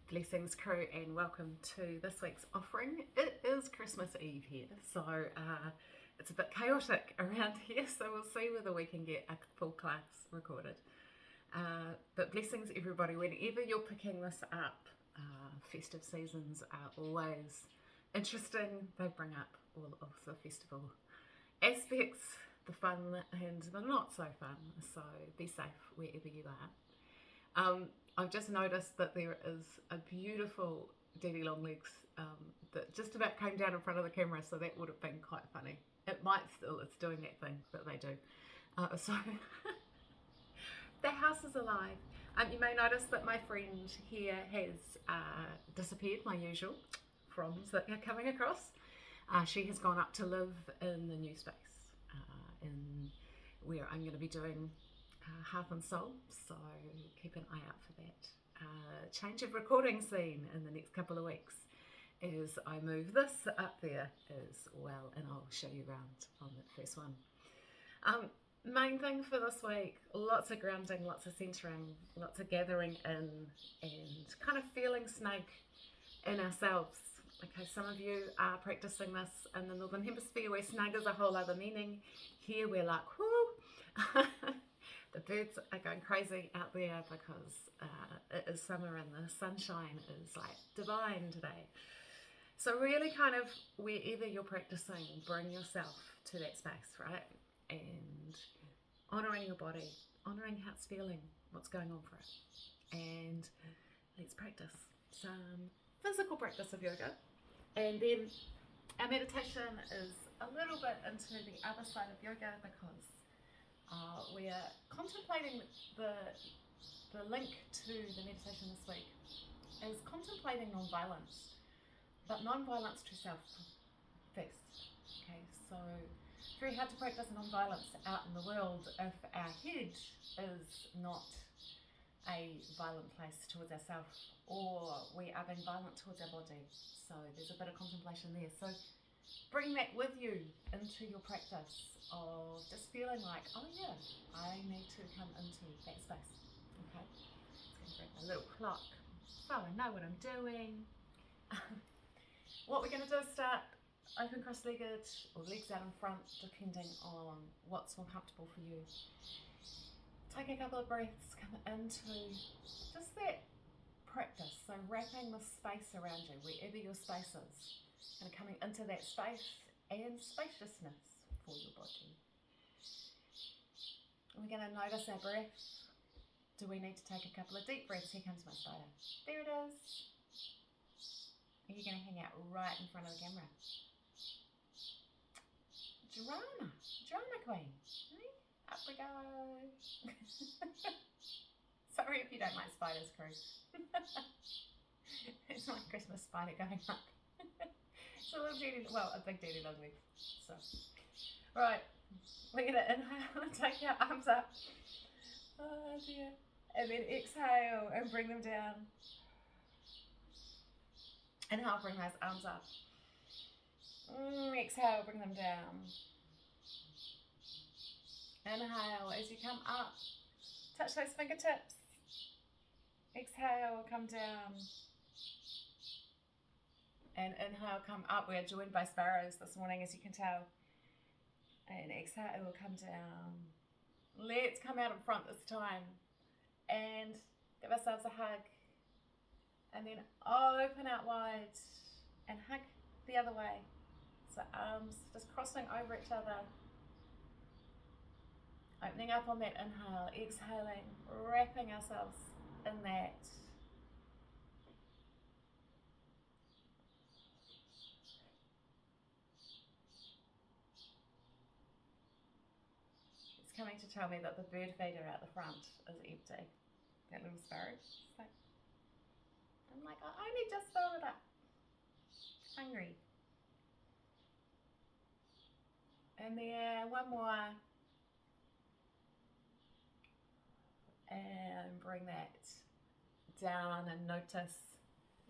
Blessings crew, and welcome to this week's offering. It is Christmas Eve here, so it's a bit chaotic around here, so we'll see whether we can get a full class recorded. But blessings everybody, whenever you're picking this up. Festive seasons are always interesting. They bring up all of the festival aspects, the fun and the not so fun, so be safe wherever you are. I've just noticed that there is a beautiful Dee Longlegs that just about came down in front of the camera, so that would have been quite funny. It might still, it's doing that thing that they do. So the house is alive. You may notice that my friend here has disappeared, my usual fronds that are coming across. She has gone up to live in the new space in where I'm going to be doing Hearth and Soul, so keep an eye out for that. Change of recording scene in the next couple of weeks as I move this up there as well, and I'll show you around on that first one. Main thing for this week, lots of grounding, lots of centering, lots of gathering in and kind of feeling snug in ourselves. Okay, some of you are practicing this in the Northern Hemisphere where snug is a whole other meaning. Here we're like, whoo! The birds are going crazy out there because it is summer and the sunshine is like divine today. So really kind of wherever you're practicing, bring yourself to that space, right? And honouring your body, honouring how it's feeling, what's going on for it. And let's practice some physical practice of yoga. And then our meditation is a little bit into the other side of yoga because we are contemplating the link to the meditation this week is contemplating non-violence, but non-violence to self first. Okay, so it's very hard to practice non-violence out in the world if our head is not a violent place towards ourselves, or we are being violent towards our body. So there's a bit of contemplation there. So bring that with you into your practice of just feeling like, oh yeah, I need to come into that space. Okay, just going to bring my little clock so I know what I'm doing. What we're going to do is start open cross-legged or legs out in front, depending on what's more comfortable for you. Take a couple of breaths, come into just that practice. So wrapping the space around you, wherever your space is, and coming into that space and spaciousness for your body. We're going to notice our breath. Do we need to take a couple of deep breaths? Here comes my spider. There it is. Are you going to hang out right in front of the camera? Drama queen. Up we go. Sorry if you don't like spiders, crew. It's my Christmas spider going up. It's a little Dee, well, a big Dee Longlegs. So, right, we're going to inhale and take our arms up. Oh dear. And then exhale and bring them down. Inhale, bring those arms up. Exhale, bring them down. Inhale, as you come up, touch those fingertips. Exhale, come down. And inhale, come up. We're joined by sparrows this morning, as you can tell. And exhale, come down. Let's come out in front this time. And give ourselves a hug. And then open out wide. And hug the other way. So arms just crossing over each other. Opening up on that inhale, exhaling, wrapping ourselves in that. It's coming to tell me that the bird feeder out the front is empty. That little sparrow. So I'm like, I only just filled it up. Hungry. And there, one more. And bring that down and notice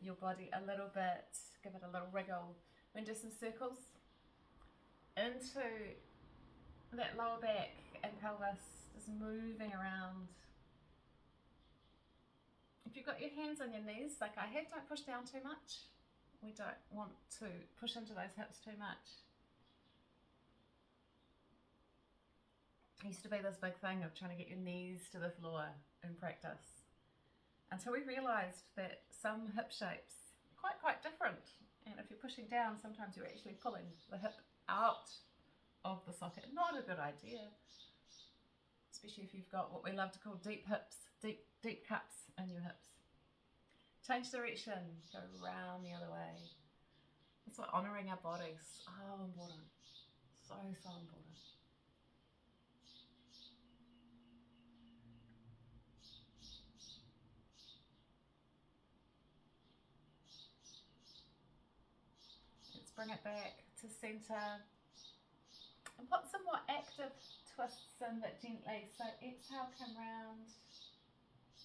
your body a little bit. Give it a little wriggle. We're going to do some circles into that lower back and pelvis, just moving around. if you've got your hands on your knees, like I have, don't push down too much. We don't want to push into those hips too much. It used to be this big thing of trying to get your knees to the floor in practice, until we realised that some hip shapes are quite different, and if you're pushing down, sometimes you're actually pulling the hip out of the socket. Not a good idea, especially if you've got what we love to call deep hips, deep cups in your hips. Change direction, go round the other way. That's why honouring our bodies, so important, so important. Let's bring it back to centre and put some more active twists in, but gently. So exhale, come round,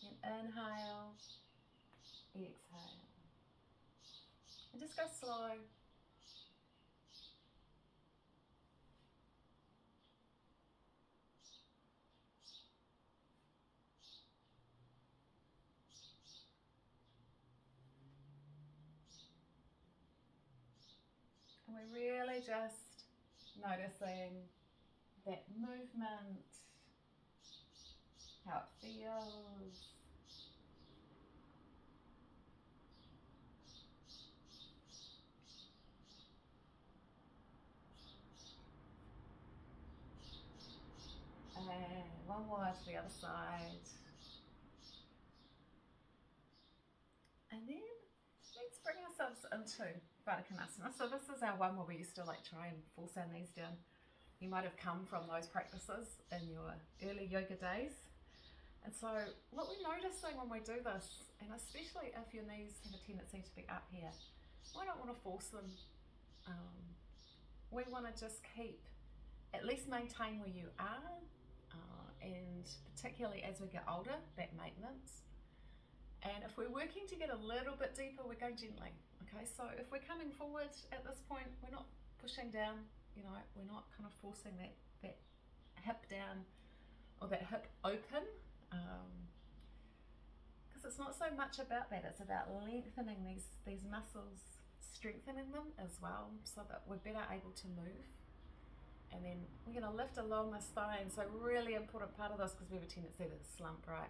and inhale, exhale, and just go slow. And we're really just noticing that movement, how it feels. And one more to the other side. And then let's bring ourselves into Baddha Konasana. So this is our one where we used to like try and force our knees down. You might have come from those practices in your early yoga days. And so what we're noticing when we do this, and especially if your knees have a tendency to be up here, we don't want to force them. We want to just keep, at least maintain where you are, and particularly as we get older, that maintenance. And if we're working to get a little bit deeper, we're going gently. Okay, so if we're coming forward at this point, we're not pushing down, you know, we're not kind of forcing that hip down or that hip open, because it's not so much about that, it's about lengthening these muscles, strengthening them as well, so that we're better able to move. And then we're going to lift along the spine. So really important part of this, because we have a tendency to slump, right,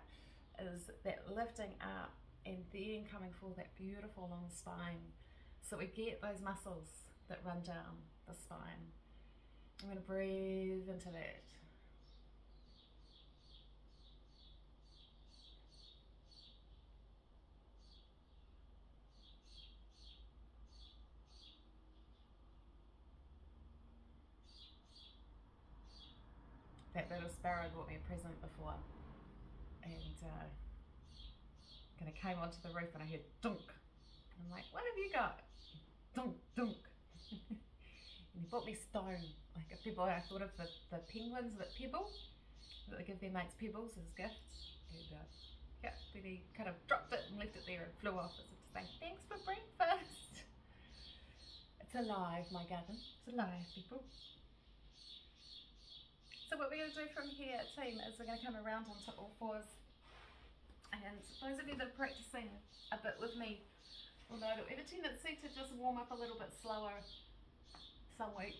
is that lifting up and then coming forward, that beautiful long spine. So we get those muscles that run down the spine. I'm going to breathe into that. That little sparrow brought me a present before, and kind of came onto the roof and I heard dunk. I'm like, what have you got? Dunk, dunk. And he brought me stone, like a pebble. I thought of the penguins that pebble, that they give their mates pebbles as gifts. And yeah, then he kind of dropped it and left it there and flew off as if to say, thanks for breakfast. It's alive, my garden. It's alive, people. So what we're going to do from here, team, is we're going to come around onto all fours. And those of you that are practicing a bit with me will know that we have a tendency to just warm up a little bit slower some weeks,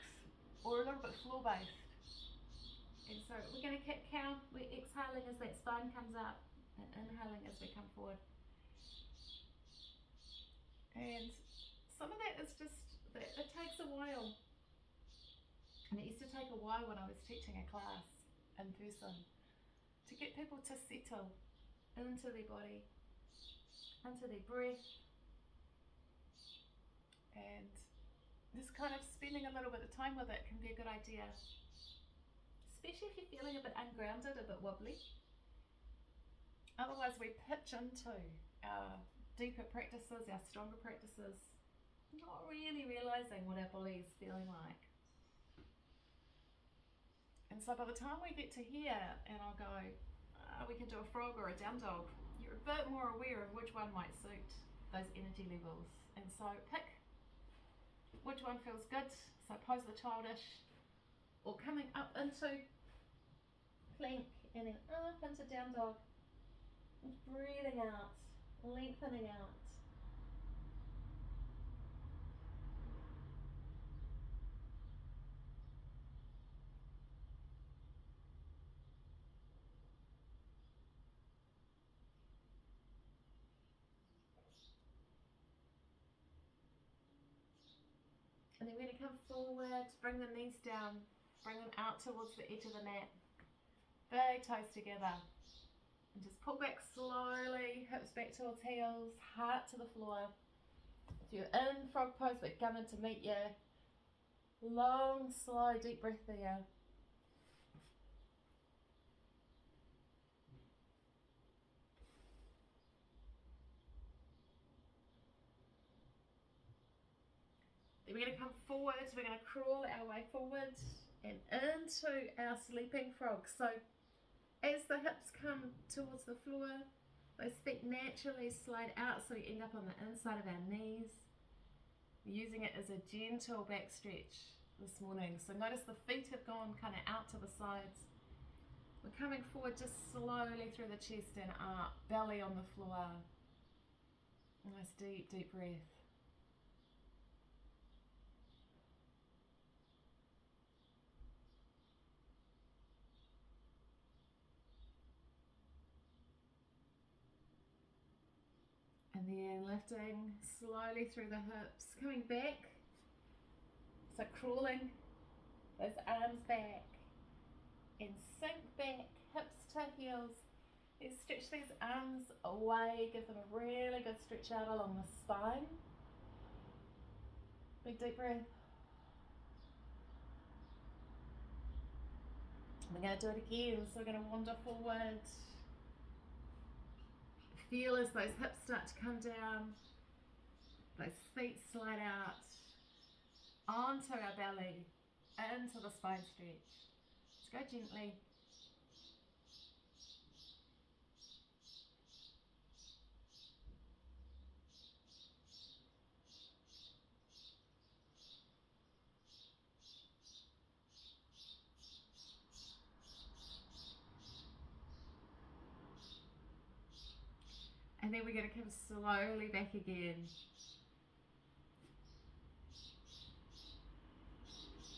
or a little bit floor-based. And so we're going to count, we're exhaling as that spine comes up and inhaling as we come forward. And some of that is just, it takes a while. And it used to take a while when I was teaching a class in person to get people to settle into their body, into their breath, and just kind of spending a little bit of time with it can be a good idea, especially if you're feeling a bit ungrounded, a bit wobbly. Otherwise we pitch into our deeper practices, our stronger practices, not really realising what our body is feeling like. And so by the time we get to here and I'll go, we can do a frog or a down dog, you're a bit more aware of which one might suit those energy levels. And so pick which one feels good. So pose the childish, or coming up into plank and then up into down dog. And breathing out lengthening out. And then we're going to come forward, bring the knees down, bring them out towards the edge of the mat. Big toes together. And just pull back slowly, hips back towards heels, heart to the floor. If you're in frog pose but coming to meet you, long, slow, deep breath there. Then we're going to come forward, we're going to crawl our way forward and into our sleeping frog. So as the hips come towards the floor, those feet naturally slide out so we end up on the inside of our knees. We're using it as a gentle back stretch this morning. So notice the feet have gone kind of out to the sides. We're coming forward just slowly through the chest and up, belly on the floor. Nice deep, deep breath. And then lifting slowly through the hips, coming back. So crawling those arms back and sink back, hips to heels. Let's stretch these arms away, give them a really good stretch out along the spine. Big deep breath. We're going to do it again, so we're going to wander forward. Feel as those hips start to come down, those feet slide out onto our belly, into the spine stretch. Let's go gently. And then we're going to come slowly back again.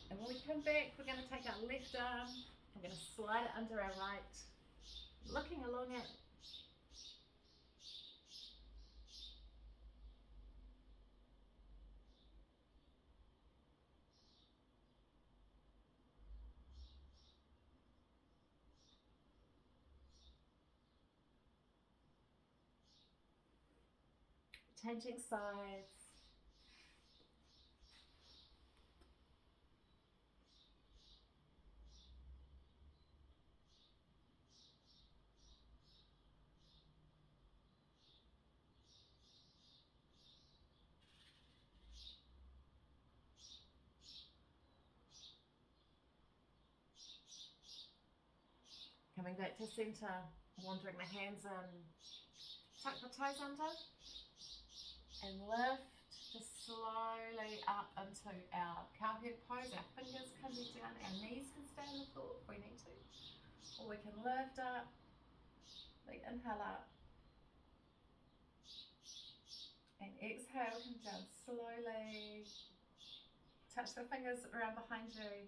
And when we come back, we're going to take our left arm, we're going to slide it under our right, looking along it. Changing sides. Coming back to center, wandering the hands in. Tuck the toes under and lift just slowly up into our cowherd pose. Our fingers can be down, our knees can stay on the floor if we need to. Or we can lift up, we inhale up. And exhale, come down slowly. Touch the fingers around behind you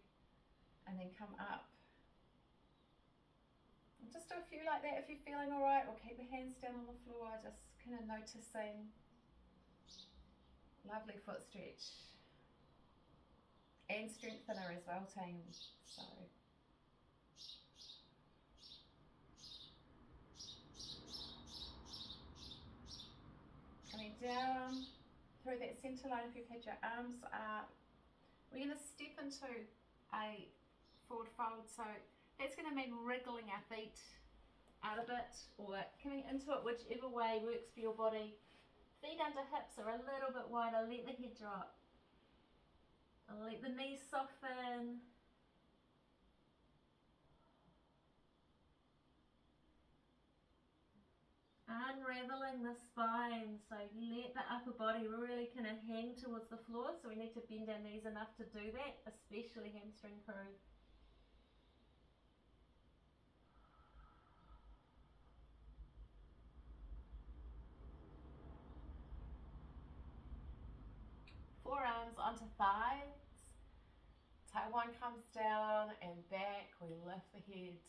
and then come up. And just do a few like that if you're feeling alright, or keep the hands down on the floor, just kind of noticing. Lovely foot stretch. And strengthener as well, team. So coming down through that centre line, if you've had your arms up, we're going to step into a forward fold. So that's going to mean wriggling our feet out a bit or coming into it whichever way works for your body. Feet under hips are a little bit wider, let the head drop. And let the knees soften. Unraveling the spine, so let the upper body really kind of hang towards the floor, so we need to bend our knees enough to do that, especially hamstring crew. onto thighs. Tailbone comes down and back. We lift the head.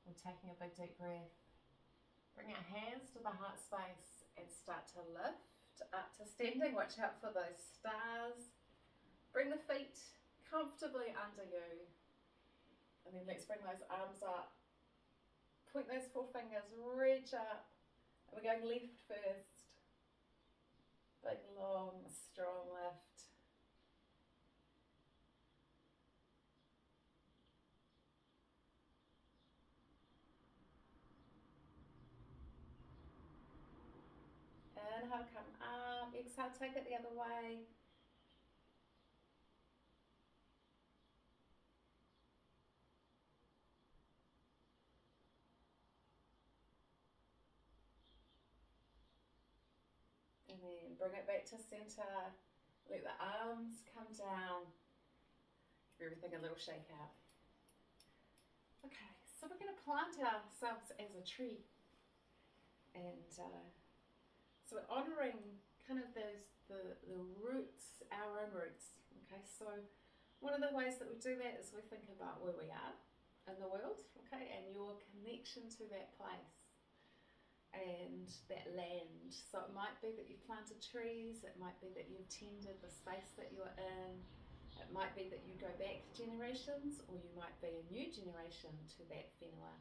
We're taking a big deep breath. Bring our hands to the heart space and start to lift up to standing. Watch out for those stars. Bring the feet comfortably under you. And then let's bring those arms up. Point those forefingers, reach up. And we're going left first. Big, long, strong lift. Inhale, come up. Exhale, take it the other way. And then bring it back to center. Let the arms come down. Give everything a little shake out. Okay, so we're going to plant ourselves as a tree. And so we're honouring kind of the roots, our own roots. Okay, so one of the ways that we do that is we think about where we are in the world, okay, and your connection to that place and that land. So it might be that you've planted trees, it might be that you've tended the space that you're in, it might be that you go back generations, or you might be a new generation to that whenua.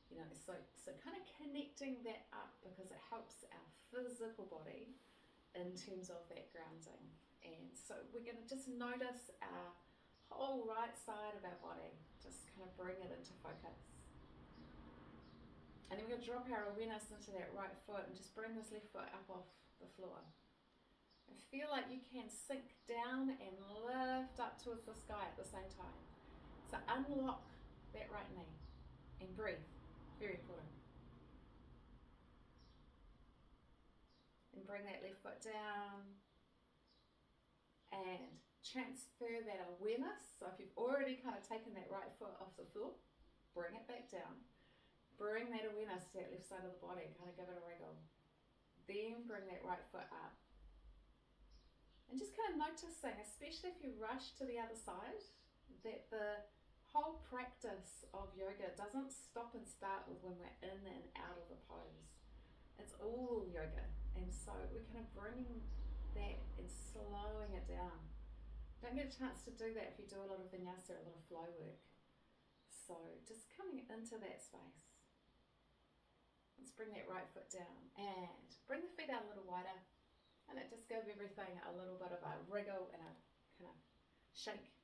You know, so kind of connecting that up, because it helps our physical body in terms of that grounding. And so we're going to just notice our whole right side of our body, just kind of bring it into focus. And then we're going to drop our awareness into that right foot and just bring this left foot up off the floor. And feel like you can sink down and lift up towards the sky at the same time. So unlock that right knee and breathe. Very important. And bring that left foot down and transfer that awareness. So if you've already kind of taken that right foot off the floor, bring it back down. Bring that awareness to that left side of the body and kind of give it a wriggle. Then bring that right foot up. And just kind of noticing, especially if you rush to the other side, that the whole practice of yoga doesn't stop and start with when we're in and out of the pose. It's all yoga, and so we're kind of bringing that and slowing it down. Don't get a chance to do that if you do a lot of vinyasa, a lot of flow work. So just coming into that space. Let's bring that right foot down and bring the feet out a little wider, and it just gives everything a little bit of a wriggle and a kind of shake.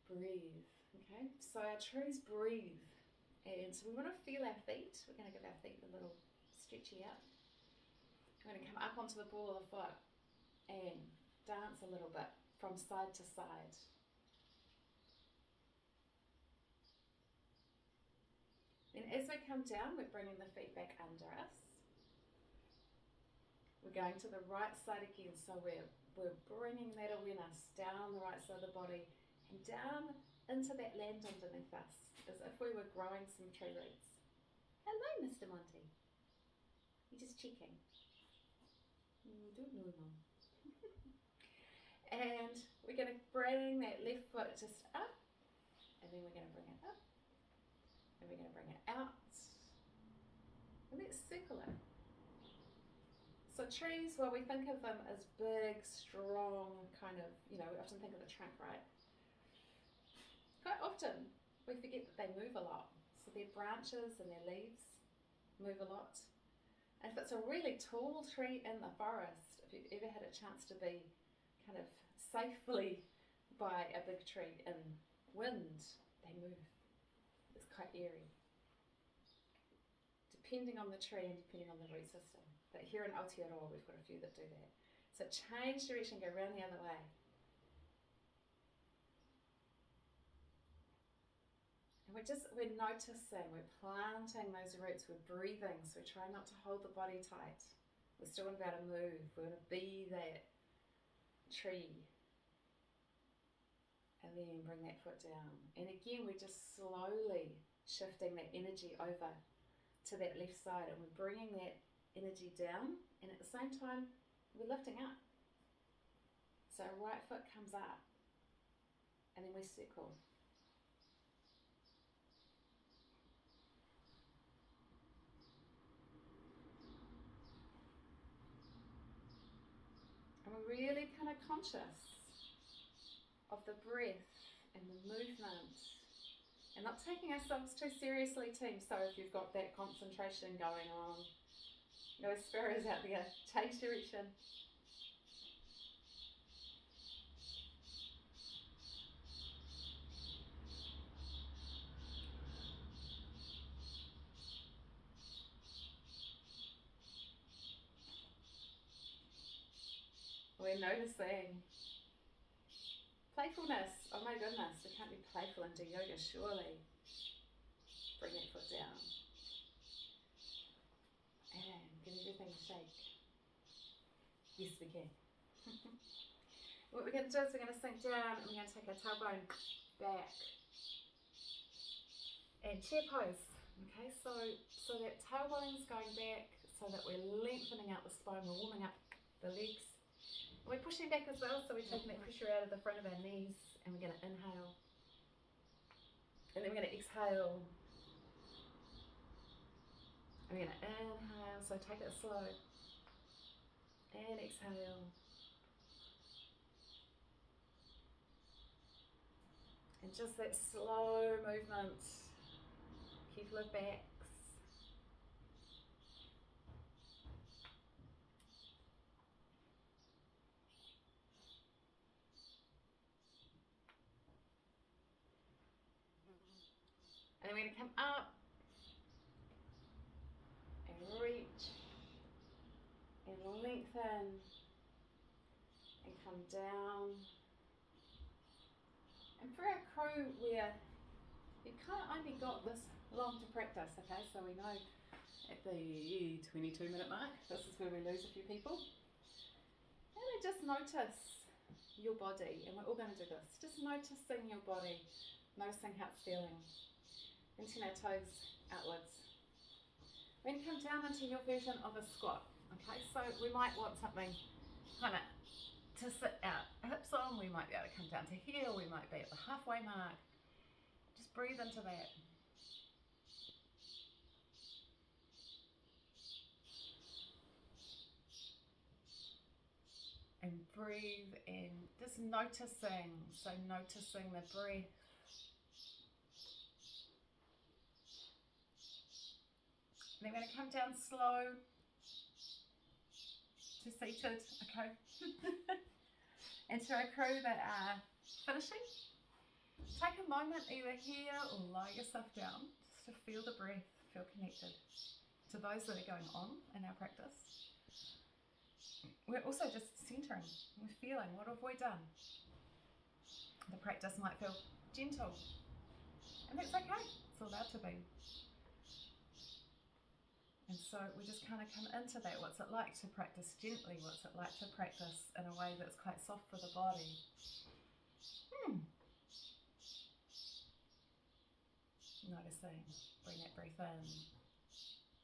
Breathe. Okay, so our trees breathe, and so we want to feel our feet. We're going to give our feet a little stretchy out. We're going to come up onto the ball of the foot and dance a little bit from side to side. Then as we come down, we're bringing the feet back under us. We're going to the right side again, so we're bringing that awareness down the right side of the body and down into that land underneath us, as if we were growing some tree roots. Hello, Mr. Monty. You're just checking. Don't know, Mum. And we're going to bring that left foot just up, and then we're going to bring it up, and we're going to bring it out, and let's circle it. So trees, well, we think of them as big, strong, kind of, you know, we often think of the trunk, right? Quite often, we forget that they move a lot. So their branches and their leaves move a lot. And if it's a really tall tree in the forest, if you've ever had a chance to be kind of safely by a big tree in wind, they move. It's quite eerie. Depending on the tree and depending on the root system. But here in Aotearoa, we've got a few that do that. So change direction, go around the other way. And we're noticing, we're planting those roots, we're breathing, so we're trying not to hold the body tight. We're still about to move, we're going to be that tree. And then bring that foot down. And again, we're just slowly shifting that energy over to that left side, and we're bringing that energy down, and at the same time, we're lifting up. So right foot comes up, and then we circle. And we're really kind of conscious of the breath and the movement, and not taking ourselves too seriously, team. So if you've got that concentration going on, no sparrows out there, change direction. We're noticing playfulness. Oh my goodness, we can't be playful and do yoga, surely. Bring that foot down. And give everything a shake. Yes, we can. What we're going to do is we're going to sink down and we're going to take our tailbone back. And chair pose. Okay, so that tailbone's going back so that we're lengthening out the spine, we're warming up the legs. We're pushing back as well, so we're taking that pressure out of the front of our knees, and we're going to inhale. And then we're going to exhale. And we're going to inhale, so take it slow. And exhale. And just that slow movement. Keep low backs. And then we're going to come up and reach and lengthen and come down. And for our crew, where you kind of only got this long to practice, okay? So we know at the 22-minute mark, this is where we lose a few people. Really just notice your body, and we're all going to do this. Just noticing your body, noticing how it's feeling. Reaching our toes outwards. Then come down into your version of a squat. Okay, so we might want something kind of to sit out hips on. We might be able to come down to here. We might be at the halfway mark. Just breathe into that. And breathe in, just noticing. So noticing the breath. And then we're going to come down slow to seated, okay? And to our crew that are finishing, take a moment either here or lie yourself down just to feel the breath, feel connected. To those that are going on in our practice, we're also just centering, we're feeling, what have we done? The practice might feel gentle, and that's okay, it's allowed to be. And so we just kind of come into that. What's it like to practice gently? What's it like to practice in a way that's quite soft for the body? Noticing, bring that breath in.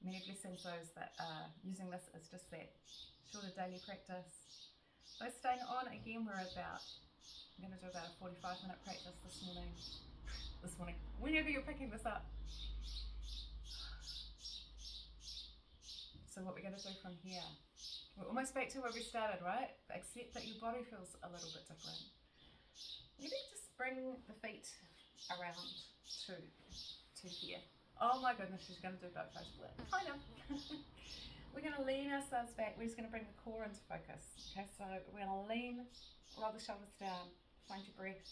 Many blessings those that are using this as just that shorter daily practice. So staying on, again, I'm going to do about a 45-minute practice this morning, whenever you're picking this up. So what we're going to do from here, we're almost back to where we started, right? Accept that your body feels a little bit different. Maybe just bring the feet around to here. Oh my goodness, she's going to do both those split. Kind of. We're going to lean ourselves back. We're just going to bring the core into focus. Okay, so we're going to lean, roll the shoulders down, find your breath.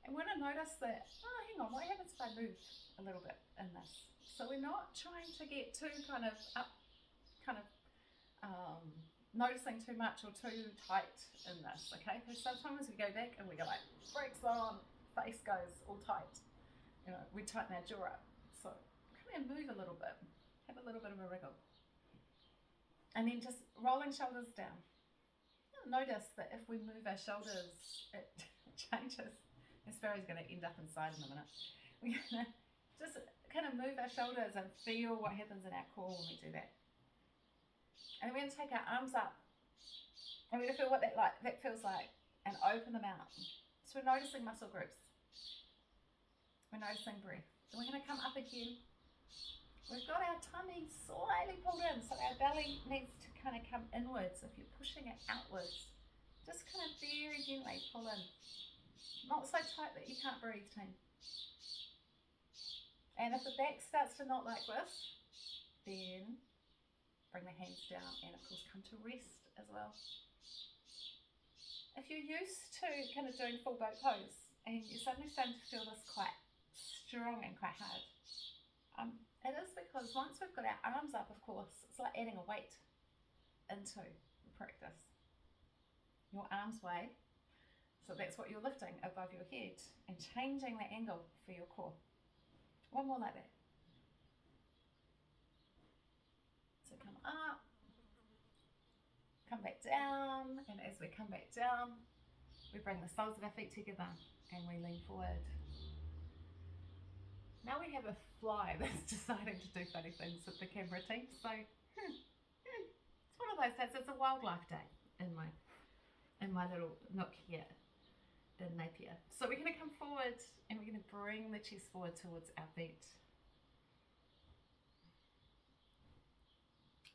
And we're going to notice that, hang on, what happens if I move a little bit in this? So we're not trying to get too kind of up, noticing too much or too tight in this, okay? Because sometimes we go back and we go like, brakes on, face goes all tight. You know, we tighten our jaw up. So kind of move a little bit, have a little bit of a wriggle. And then just rolling shoulders down. Notice that if we move our shoulders, it changes. This sparrow's going to end up inside in a minute. We're going to just kind of move our shoulders and feel what happens in our core when we do that. And we're going to take our arms up And we're going to feel what that feels like and open them out. So we're noticing muscle groups. We're noticing breath. And we're going to come up again. We've got our tummy slightly pulled in, so our belly needs to kind of come inwards. If you're pushing it outwards, just kind of very gently pull in. Not so tight that you can't breathe, team. And if the back starts to knot like this, then bring the hands down and of course come to rest as well. If you're used to kind of doing full boat pose and you're suddenly starting to feel this quite strong and quite hard, it is because once we've got our arms up, of course, it's like adding a weight into the practice. Your arms weigh, so that's what you're lifting above your head and changing the angle for your core. One more like that. So come up, come back down, and as we come back down, we bring the soles of our feet together and we lean forward. Now we have a fly that's deciding to do funny things with the camera team, so it's one of those days. It's a wildlife day in my little nook here in Napier. So we're going to come forward and we're going to bring the chest forward towards our feet.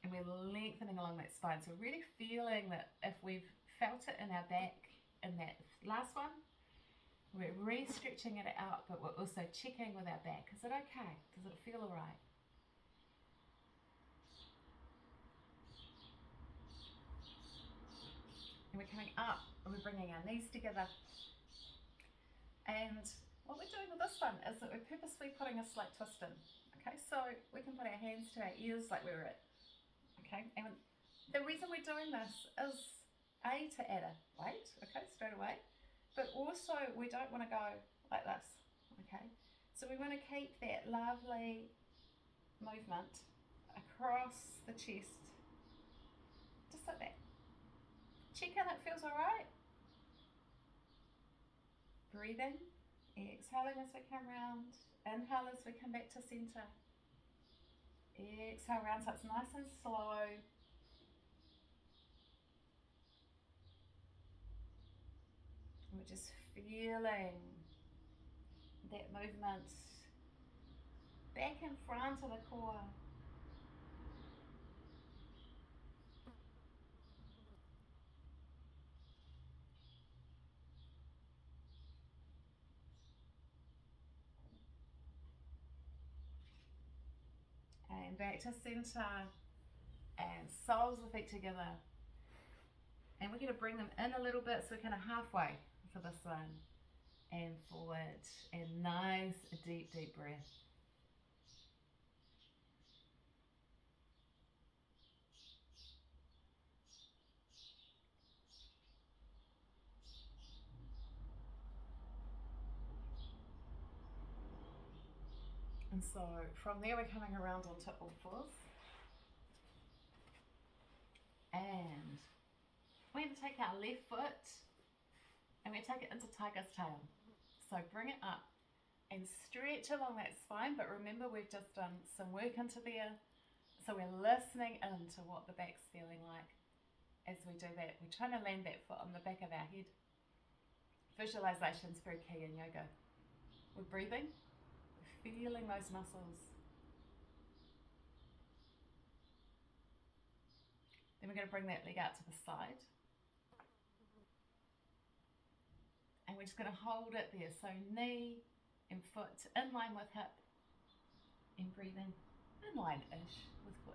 And we're lengthening along that spine. So really feeling that if we've felt it in our back in that last one, we're re-stretching it out, but we're also checking with our back. Is it okay? Does it feel all right? And we're coming up and we're bringing our knees together. And what we're doing with this one is that we're purposely putting a slight twist in. Okay, so we can put our hands to our ears like we were at. Okay, and the reason we're doing this is A, to add a weight, okay, straight away, but also we don't want to go like this, okay? So we want to keep that lovely movement across the chest, just like that. Check in, it feels all right. Breathing, exhaling as we come round, inhale as we come back to centre. Exhale round, so it's nice and slow. And we're just feeling that movement back in front of the core. And back to centre, and soles of the feet together. And we're going to bring them in a little bit, so we're kind of halfway for this one. And forward, and nice, deep, deep breath. And so from there, we're coming around onto all fours. And we're going to take our left foot and we take it into tiger's tail. So bring it up and stretch along that spine, but remember we've just done some work into there. So we're listening into what the back's feeling like as we do that. We're trying to land that foot on the back of our head. Visualization is very key in yoga. We're breathing, we're feeling those muscles. Then we're going to bring that leg out to the side. And we're just going to hold it there. So knee and foot in line with hip. And breathing in line-ish with foot.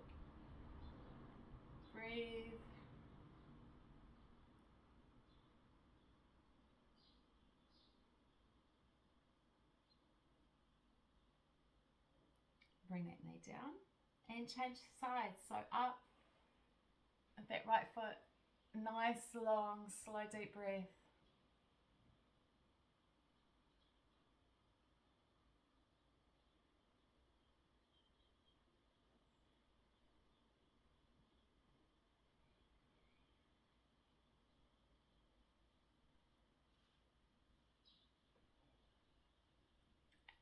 Breathe. Bring that knee down and change sides. So up with that right foot. Nice, long, slow, deep breath.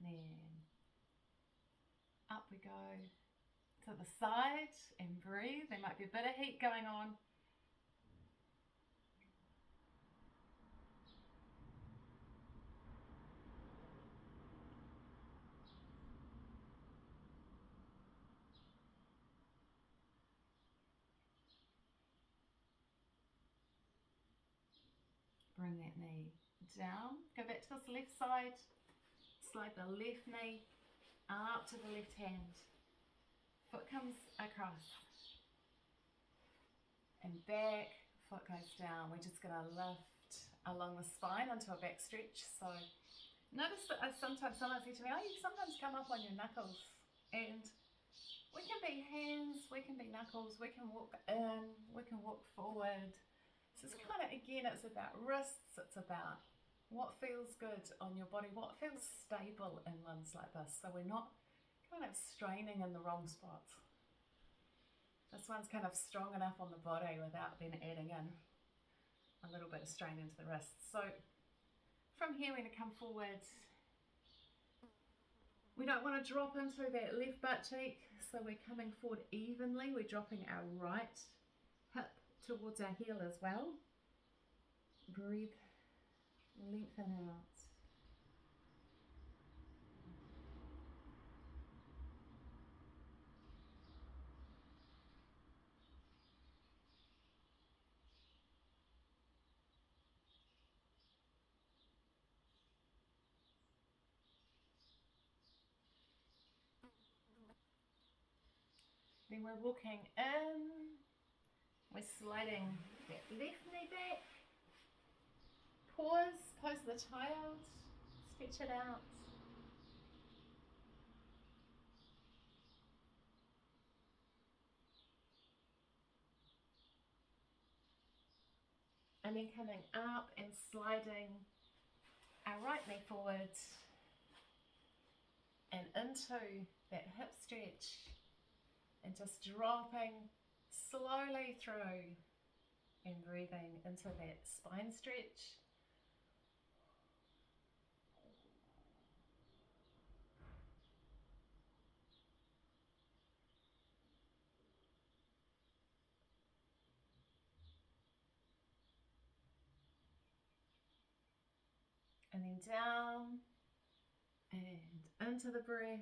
Then up we go to the side and breathe. There might be a bit of heat going on. down. Go back to this left side. Slide the left knee up to the left hand. Foot comes across. And back, foot goes down. We're just going to lift along the spine onto a back stretch. So notice that sometimes someone says to me, oh, you sometimes come up on your knuckles. And we can be hands, we can be knuckles, we can walk in, we can walk forward. So it's kind of, again, it's about wrists, it's about what feels good on your body, what feels stable in limbs like this. So we're not kind of straining in the wrong spots. This one's kind of strong enough on the body without then adding in a little bit of strain into the wrists. So from here we're going to come forward. We don't want to drop into that left butt cheek, so we're coming forward evenly. We're dropping our right hip towards our heel as well. Breathe, lengthen out. Then we're walking in, we're sliding that left knee back, pause, close the child, stretch it out. And then coming up and sliding our right knee forward and into that hip stretch. And just dropping slowly through and breathing into that spine stretch. And then down and into the breath.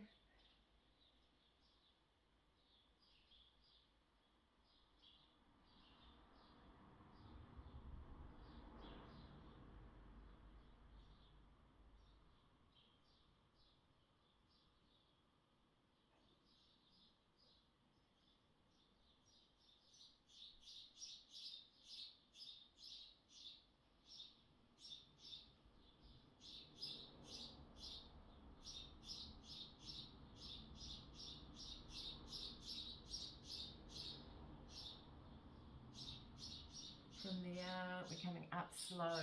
From there, we're coming up slow.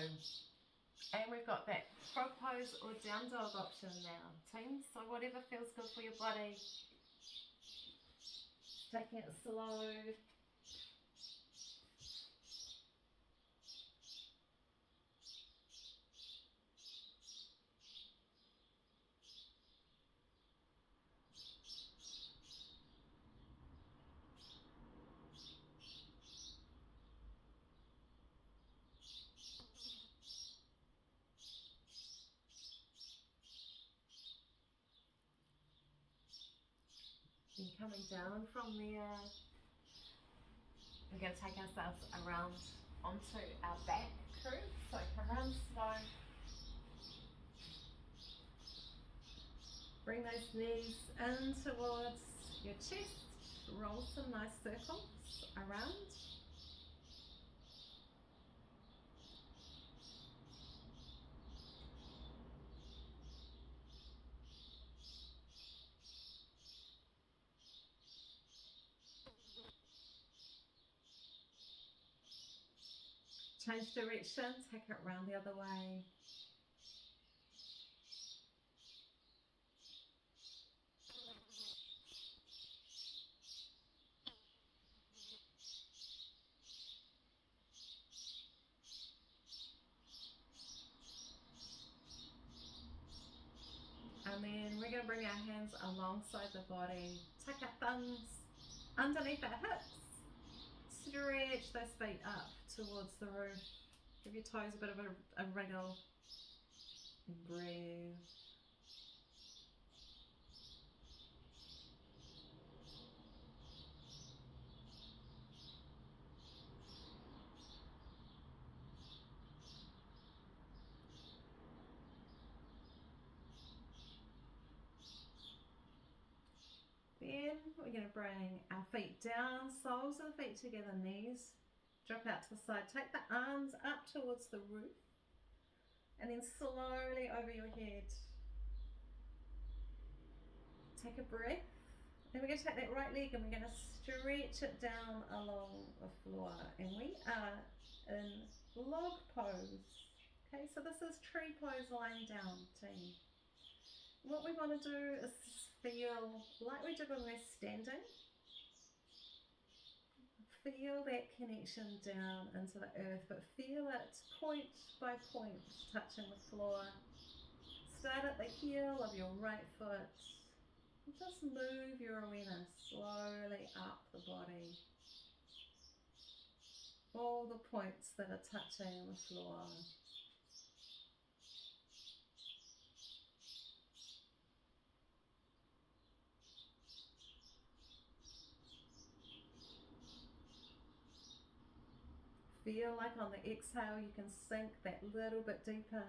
And we've got that frog pose or down dog option now, team. So whatever feels good for your body. Taking it slow. Then coming down from there, we're going to take ourselves around onto our back curve. So come around slow. Bring those knees in towards your chest. Roll some nice circles around. Change direction, take it round the other way. And then we're going to bring our hands alongside the body. Take our thumbs underneath our hips. Stretch those feet up towards the roof. Give your toes a bit of a wriggle. And breathe. we're going to bring our feet down, soles of the feet together, knees drop out to the side. Take the arms up towards the roof and then slowly over your head. Take a breath. Then we're going to take that right leg and we're going to stretch it down along the floor. And we are in log pose. Okay, so this is tree pose lying down, team. What we want to do is feel like we did when we're standing. Feel that connection down into the earth, but feel it point by point touching the floor. Start at the heel of your right foot. Just move your awareness slowly up the body. All the points that are touching the floor. Feel like on the exhale you can sink that little bit deeper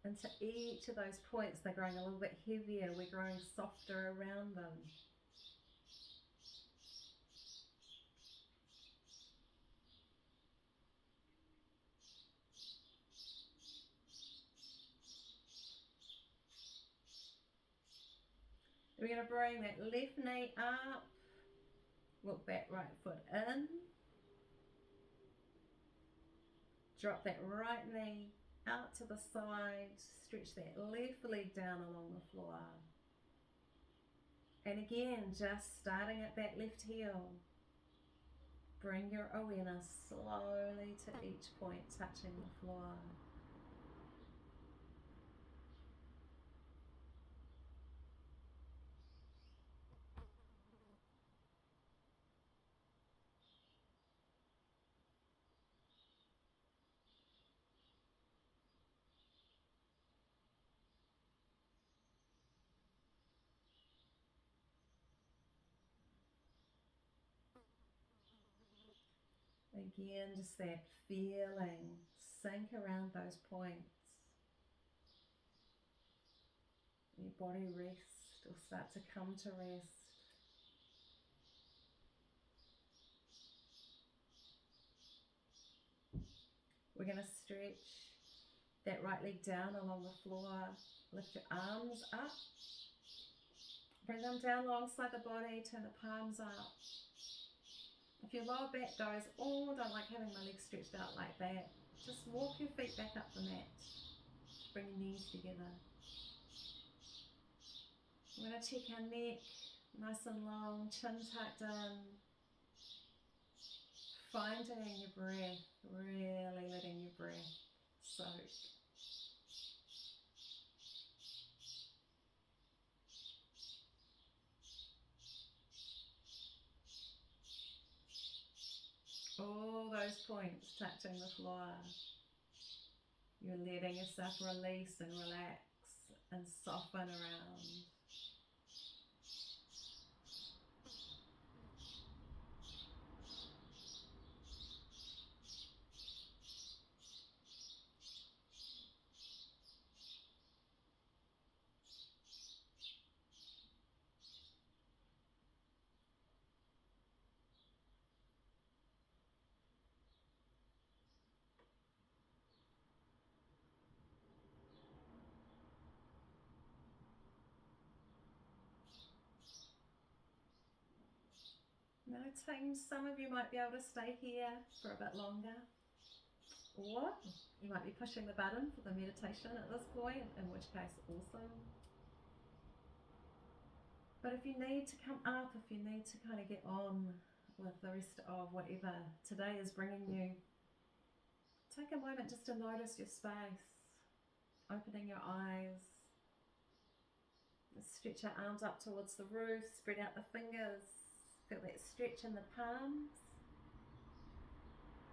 into each of those points. They're growing a little bit heavier, we're growing softer around them. We're going to bring that left knee up, walk that right foot in, drop that right knee out to the side, stretch that left leg down along the floor. And again, just starting at that left heel, bring your awareness slowly to each point touching the floor. Again, just that feeling, sink around those points. Your body rest or start to come to rest. We're going to stretch that right leg down along the floor. Lift your arms up. Bring them down alongside the body, turn the palms up. If your lower back goes, oh, I don't like having my legs stretched out like that, just walk your feet back up the mat. Bring your knees together. We're going to check our neck, nice and long, chin tucked in. Finding your breath, really letting your breath soak. All those points touching the floor. You're letting yourself release and relax and soften around. Now, team, some of you might be able to stay here for a bit longer, or you might be pushing the button for the meditation at this point, in which case awesome. But if you need to come up, if you need to kind of get on with the rest of whatever today is bringing you, take a moment just to notice your space, opening your eyes. Stretch our arms up towards the roof, spread out the fingers. Feel that stretch in the palms.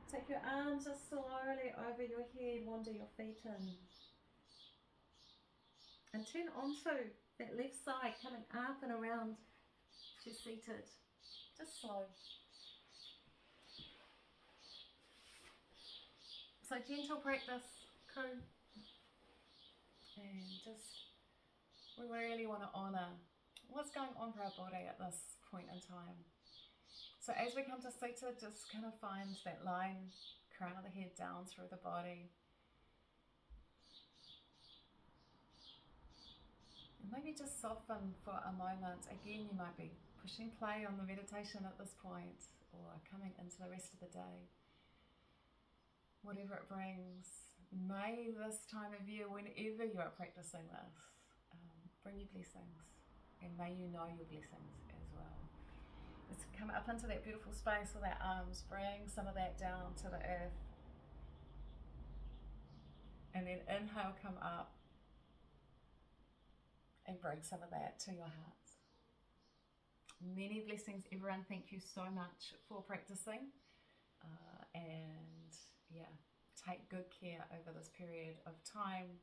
Take your arms just slowly over your head, wander your feet in. And turn onto that left side, coming up and around as you're seated. Just slow. So gentle practice, crew. And just, we really want to honour what's going on for our body at this point in time. So as we come to Sutta, just kind of find that line, crown of the head down through the body. And maybe just soften for a moment. Again, you might be pushing play on the meditation at this point, or coming into the rest of the day. Whatever it brings, may this time of year, whenever you are practicing this, bring you blessings, and may you know your blessings as well. Let's come up into that beautiful space with our arms, bring some of that down to the earth, and then inhale, come up, and bring some of that to your heart. Many blessings, everyone. Thank you so much for practicing, and yeah, take good care over this period of time.